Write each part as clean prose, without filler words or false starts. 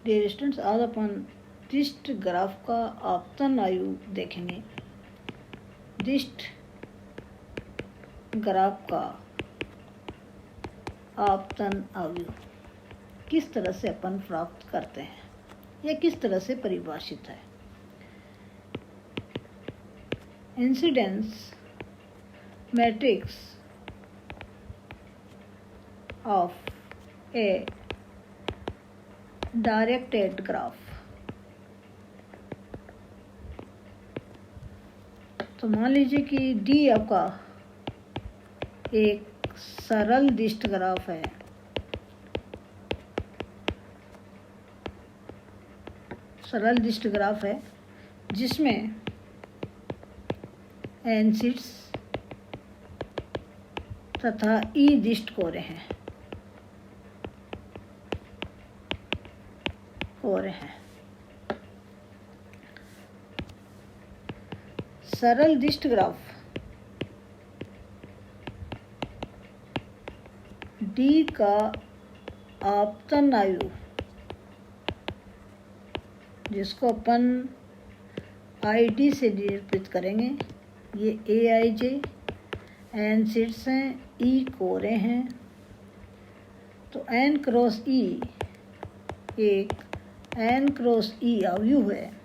Dear students, आज अपन डिस्ट graph का आपतन आयु देखेंगे। डिस्ट ग्राफ का आपतन आयु किस तरह से अपन प्राप्त करते हैं या किस तरह से परिभाषित है। Incidence matrix of A directed graph. तो मान लीजिए कि डी आपका एक सरल डिस्ट ग्राफ है। सरल डिस्ट ग्राफ है जिसमें एन सीट्स तथा ई डिस्ट कोरे हैं। सरल डिस्ट ग्राफ डी का आपतन आयु, जिसको अपन आई डी से निरूपित करेंगे। ये ए आई जे एन सीट्स हैं, ई कोरे हैं। तो एन क्रॉस ई एक एन क्रॉस ई आयु है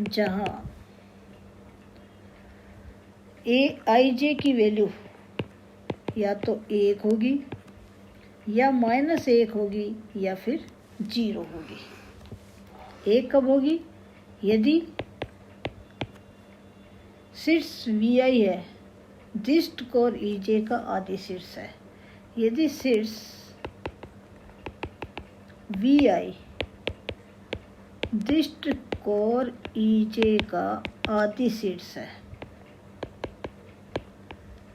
जहाँ ए आई जे की वैल्यू या तो 1 होगी या -1 होगी या फिर 0 होगी। 1 कब होगी? यदि शीर्ष वी आई है, डिस्ट कोर ई जे का आदि शीर्ष है। यदि शीर्ष वी आई डिस्ट कोर ई जे का आदि शीर्ष है।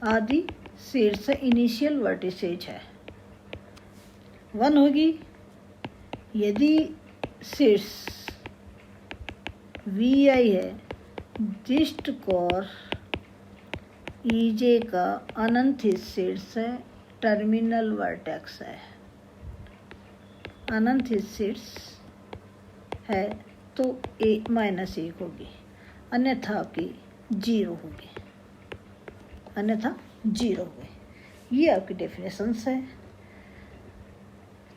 आदि शीर्ष इनिशियल वर्टिसेज है 1 होगी। यदि शीर्ष वी आई है, डिस्ट कोर ई जे का अनंत शीर्ष है, टर्मिनल वर्टेक्स है। अनंत शीर्ष है तो -1 होगी, अन्यथा आपकी 0 होगी। ये आपकी डेफिनेशंस है।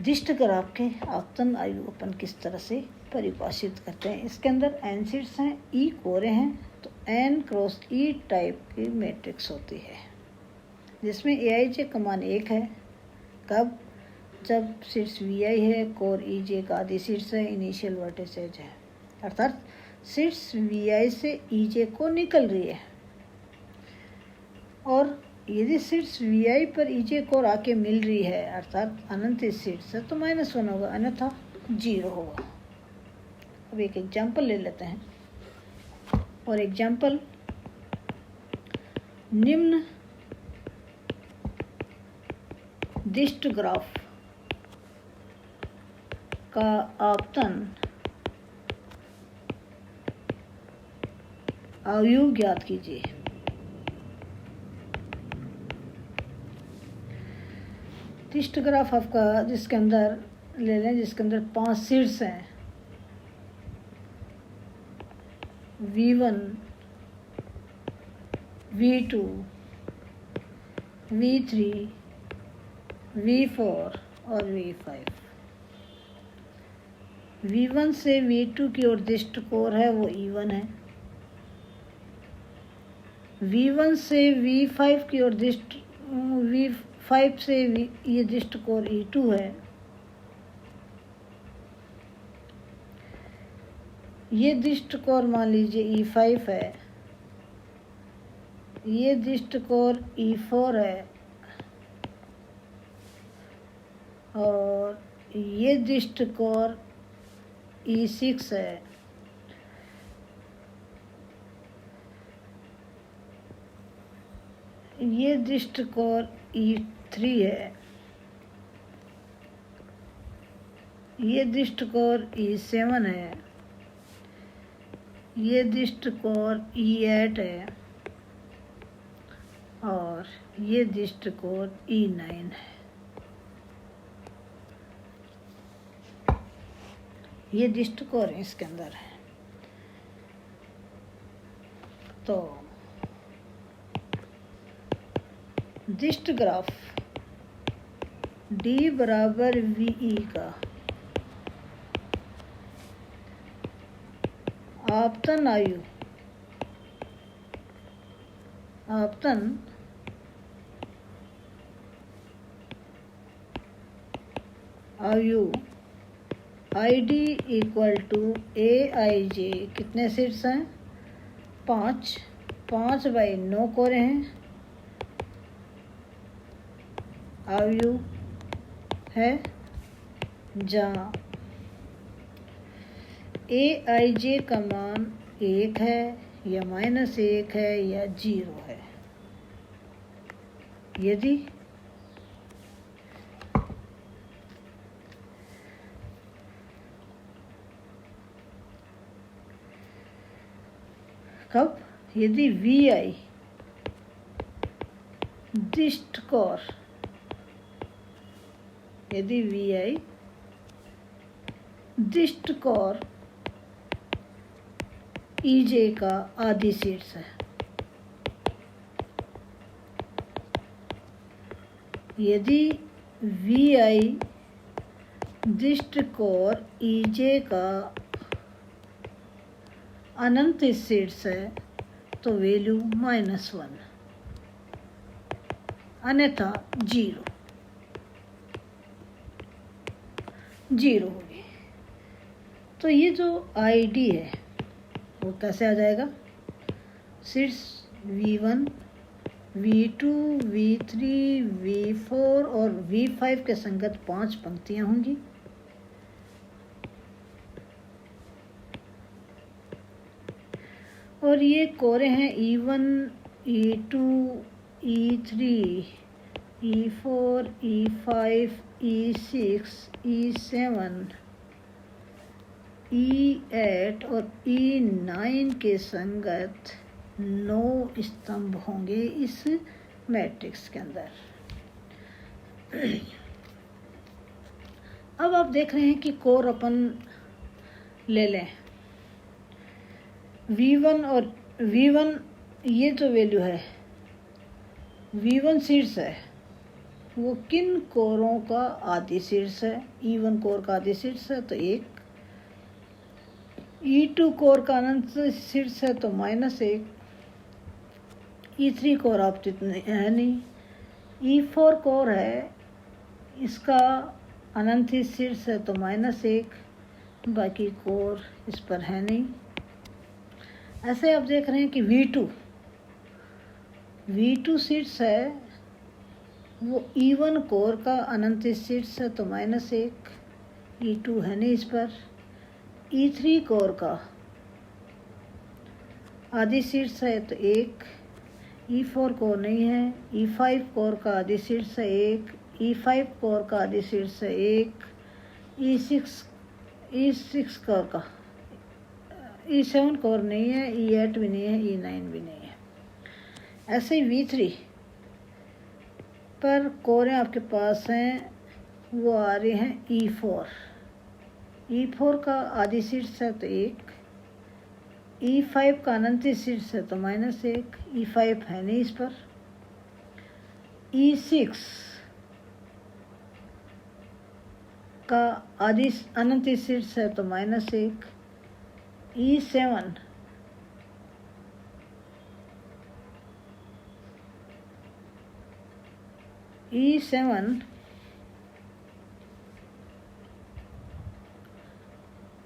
डिस्ट ग्राफ के आपतन आयु अपन किस तरह से परिभाषित करते हैं। इसके अंदर एन सीट्स हैं, ई कोरे हैं, तो एन क्रॉस ई टाइप की मैट्रिक्स होती है जिसमें ए आई जे का मान 1 है। कब? जब शीर्ष वी आई है, कोर ई जे का आदि शीर्ष है, इनिशियल वर्टिसेज है, अर्थात शीर्ष वी आई से ई जे को निकल रही है। और यदि शीर्ष वी आई पर ई जे को आके मिल रही है, अर्थात अनंत शीर्ष है, तो -1 होगा, अन्यथा 0 होगा। अब एक एग्जाम्पल ले लेते हैं। और एग्जाम्पल निम्न डिस्ट ग्राफ का आपतन आयु ज्ञात कीजिए। डिस्ट ग्राफ आपका जिसके अंदर ले लें, जिसके अंदर 5 शीर्ष हैं, V1, V2, V3, V4 और V5। V1 से V2 की ओर डिस्ट कोर है वो E1 है। V1 से V5 की ओर V5 से ये डिस्ट कोर E2 है। ये डिस्ट कोर मान लीजिए E5 है। ये डिस्ट कोर E4 है और ये डिस्ट कोर E6 है। ये डिस्ट कोर E3 है। ये डिस्ट कोर E7 है। ये डिस्ट कोर E8 है और ये डिस्ट कोर E9 है। ये डिस्ट कोर है इसके अंदर है। तो डिस्ट ग्राफ D बराबर VE का आपतन आयु ID इक्वल टू AIJ, कितने सीट्स हैं? 5, 5/9 कोरे हैं। आयु है जहाँ AIJ का मान 1 है या -1 है या 0 है। यदि कब? यदि VI डिस्ट कोर, यदि VI डिस्ट कोर EJ का आधी सीट्स है। यदि VI डिस्ट कोर EJ का अनंत सीट्स है तो वैल्यू -1, अन्यथा 0 होगी। तो ये जो ID है वो कैसे आ जाएगा? Seats V1, V2, V3, V4 और V5 के संगत 5 पंक्तियां होंगी। और ये कोरे हैं E1, E2, E3, E4, E5, E6, E7, E8 और E9 के संगत 9 स्तंभ होंगे इस मैट्रिक्स के अंदर। अब आप देख रहे हैं कि कोर अपन ले लें। V1 और V1 ये जो वैल्यू है V1 सीट्स है, वो किन कोरों का आधी सीट्स है? E1 कोर का आधी सीट्स है तो 1, E2 कोर का अनंत सीट्स है तो -1, E3 कोर आप इतने है नहीं, E4 कोर है, इसका अनंत सीट्स है तो -1, बाकी कोर इस पर है नहीं। ऐसे आप देख रहे हैं कि V2 सीट्स है, वो E1 कोर का अनंत सीट्स है तो -1, E2 है नहीं इस पर। E3 कोर का आधी सीट्स है तो 1, E4 कोर नहीं है। E5 कोर का आधी सीट्स है 1, E5 कोर का आधी सीट्स है 1, E6 कोर का, E7 कोर नहीं है, E8 भी नहीं है, E9 भी नहीं है। ऐसे ही V3 पर कोरें आपके पास हैं, वो आ रहे हैं E4 का आधी सीट्स है तो 1, E5 का अनंत सीट्स है तो -1, E5 है नहीं इस पर। E6 का आधी अनंत सीट्स है तो -1,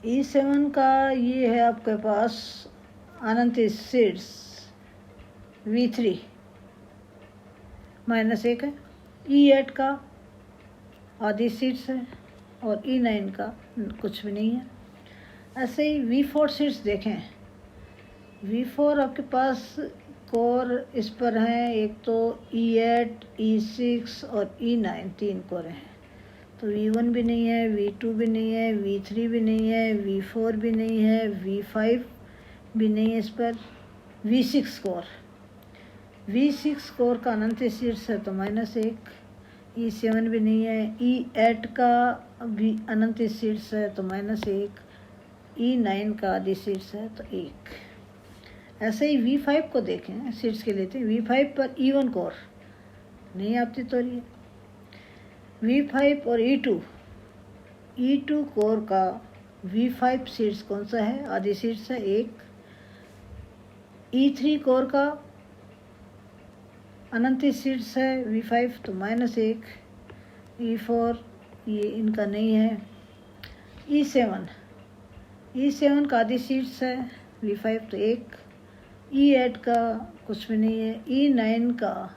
E7 का ये है आपके पास अनंत सीट्स V3 -1 है, E8 का आधी सीट्स है और E9 का कुछ भी नहीं है। ऐसे ही V4 सीट्स देखें, V4 आपके पास कोर इस पर हैं, एक तो E8, E6 और E9 3 कोर हैं। तो V1 भी नहीं है, V2 भी नहीं है, V3 भी नहीं है, V4 भी नहीं है, V5 भी नहीं है इस पर। V6 कोर का अनंत सीट्स है तो -1, E7 भी नहीं है, E8 का भी अनंत सीट्स है तो -1, E9 का आदि शीर्ष है तो 1। ऐसे ही V5 को देखें, शीर्ष के लेते हैं, V5 पर E1 कोर नहीं आपती तो रही है। V5 और E2 कोर का V5 शीर्ष कौन सा है? आदि शीर्ष है 1। E3 कोर का अनंत शीर्ष है V5 तो -1। E4 ये इनका नहीं है। E7 का आदि शीर्ष है V5 तो 1। E8 का कुछ भी नहीं है। E9 का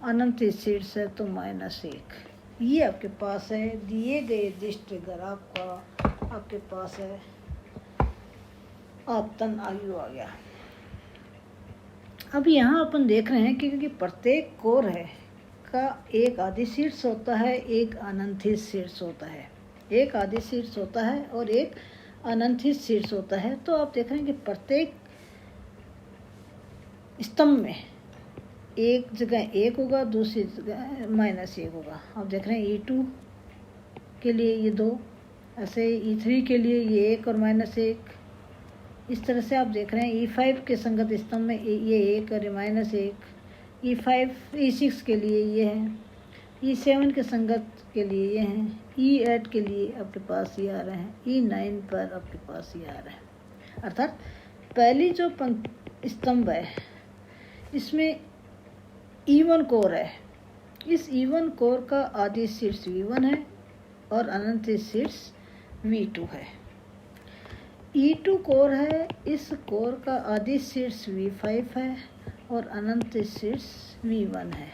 अनंत शीर्ष है तो -1। ये आपके पास है दिए गए दिष्ट ग्राफ का आपके पास है आपतन आयु आ गया। अब यहाँ अपन देख रहे हैं कि क्योंकि प्रत्येक कोर है का एक आदि शीर्ष होता है, एक अनंत शीर्ष होता है। एक आदि शीर्ष होता है और एक अनंत शीर्ष होता है। तो आप देख रहे हैं कि प्रत्येक स्तंभ में एक जगह 1 होगा, दूसरी जगह -1 होगा। आप देख रहे हैं E2 के लिए ये 2, ऐसे E3 के लिए ये 1 और -1। इस तरह से आप देख रहे हैं E5 के संगत स्तंभ में ये 1 और -1। E6 के लिए ये है। E7 के संगत के लिए ये हैं। E8 के लिए आपके पास ये आ रहे हैं। E9 पर आपके पास ये आ रहे हैं। अर्थात पहली जो स्तंभ है इसमें E1 कोर है। इस E1 कोर का आदि शीर्ष V1 है और अनंत शीर्ष V2 है। E2 कोर है, इस कोर का आदि शीर्ष V5 है और अनंत शीर्ष V1 है।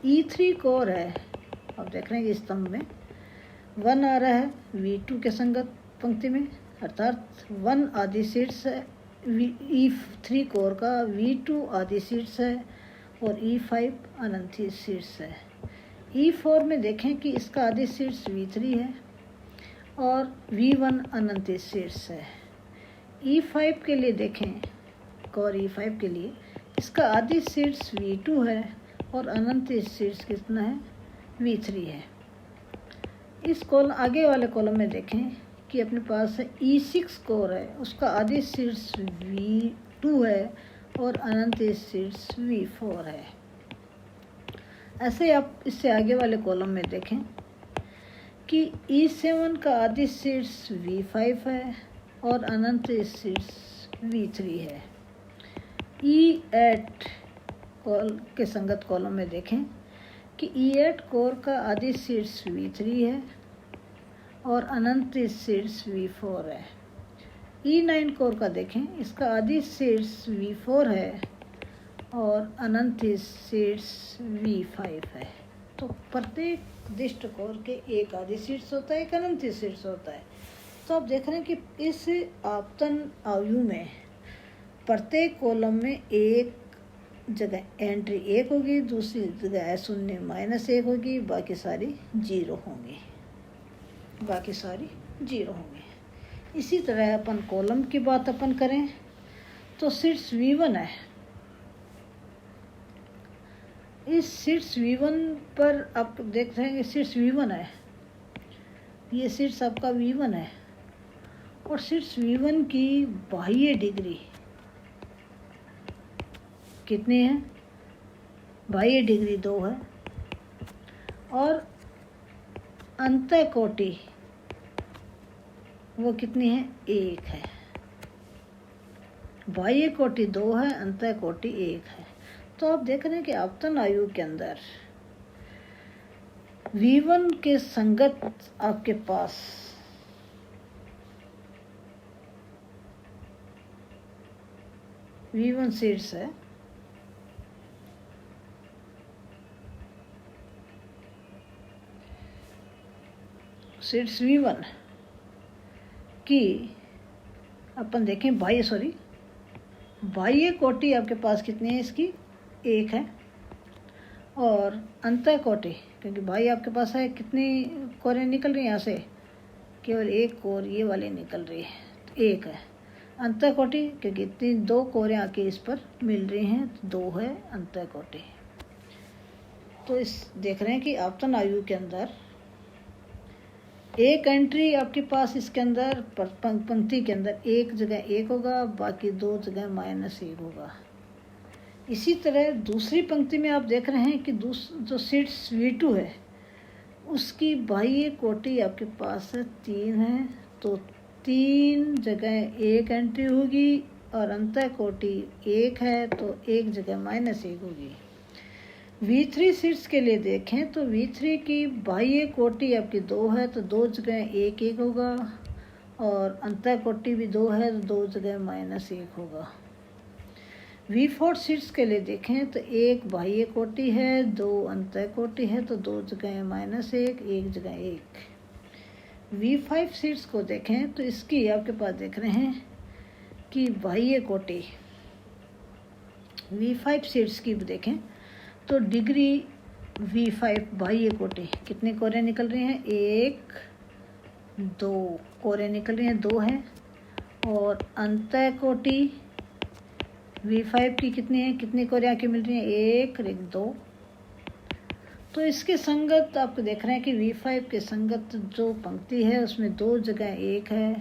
E3 कोर है, आप देख रहे हैं कि स्तंभ में 1 आ रहा है V2 के संगत पंक्ति में, अर्थात 1 आदि शीर्ष है। E3 कोर का V2 आदि शीर्ष है और E5 अनंत शीर्ष है। E4 में देखें कि इसका आदि शीर्ष V3 है और V1 अनंत शीर्ष है। E5 के लिए देखें, कोर E5 के लिए इसका आदि शीर्ष V2 है और अनंत शीर्ष कितना है? V3 है। इस कॉलम आगे वाले कॉलम में देखें कि अपने पास E6 कोर है, उसका आदि शीर्ष V2 है और अनंत शीर्ष V4 है। ऐसे आप इससे आगे वाले कॉलम में देखें कि E7 का आदि शीर्ष V5 है और अनंत शीर्ष V3 है। E8 के संगत कॉलम में देखें कि E8 कोर का आदि शीर्ष V3 है और अनंत शीर्ष V4 है। E9 कोर का देखें, इसका आदि शीर्ष V4 है और अनंत शीर्ष V5 है। तो प्रत्येक दिष्ट कोर के एक आदि शीर्ष होता है, एक अनंत शीर्ष होता है। तो आप देख रहे हैं कि इस आपतन आयु में प्रत्येक कॉलम में एक जगह एंट्री 1 होगी, दूसरी जगह शून्य -1 होगी, बाकी सारी 0 होंगी, बाकी सारी 0 होंगी। इसी तरह अपन कॉलम की बात अपन करें तो शीर्ष V1 है। इस शीर्ष V1 पर आप देख रहे हैं कि शीर्ष V1 है, ये शीर्ष आपका V1 है और शीर्ष V1 की बाह्य डिग्री कितनी है? बाह्य डिग्री 2 है और अंतः कोटि वो कितनी है? 1 है। बाह्य कोटि 2 है, अंतः कोटि 1 है। तो आप देख रहे हैं कि आपतन आयु के अंदर V1 के संगत आपके पास V1 शीर्ष है, शीर्ष V1 की अपन देखें बाह्य कोटि आपके पास कितनी है? इसकी 1 है और अंतः कोटि, क्योंकि बाह्य आपके पास है, कितनी कोरें निकल रही हैं यहाँ से? केवल 1 कोर ये वाली निकल रही है, तो 1 है। अंतः कोटि क्योंकि इतनी 2 कोरें आके इस पर मिल रही हैं तो 2 है अंतः कोटि। तो इस देख रहे हैं कि आपतन आयु के अंदर एक एंट्री आपके पास इसके अंदर पंक्ति के अंदर एक जगह 1 होगा, बाकी 2 जगह -1 होगा। इसी तरह दूसरी पंक्ति में आप देख रहे हैं कि जो शीट्स V2 है उसकी बाह्य कोटि आपके पास 3 है, तो 3 जगह 1 एंट्री होगी और अंतः कोटि 1 है तो 1 जगह -1 होगी। V3 शीट्स के लिए देखें तो V3 की बाह्य कोटि आपकी 2 है तो 2 जगह 1 होगा और अंतः कोटि भी 2 है तो 2 जगह -1 होगा। V4 शीट्स के लिए देखें तो 1 बाह्य कोटि है, 2 अंतः कोटि है तो 2 जगह -1, 1 जगह 1। V5 शीट्स को देखें तो इसकी आपके पास देख रहे हैं कि बाह्य कोटि V5 शीट्स की देखें तो डिग्री V5 बाह्य कोटि कितने कोरे निकल रहे हैं, 1 2 कोरे निकल रहे हैं, 2 है। और अंतः कोटि V5 की कितनी कोरे आके मिल रही हैं, 1 और 2। तो इसके संगत आप देख रहे हैं कि V5 के संगत जो पंक्ति है उसमें 2 जगह 1 है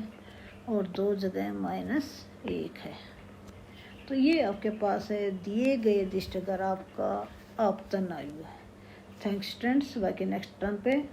और 2 जगह -1 है। तो ये आपके पास है दिए गए दिष्टग्राफ का आपतन आयु है। थैंक्स स्टूडेंट्स, बाकी नेक्स्ट टर्न पे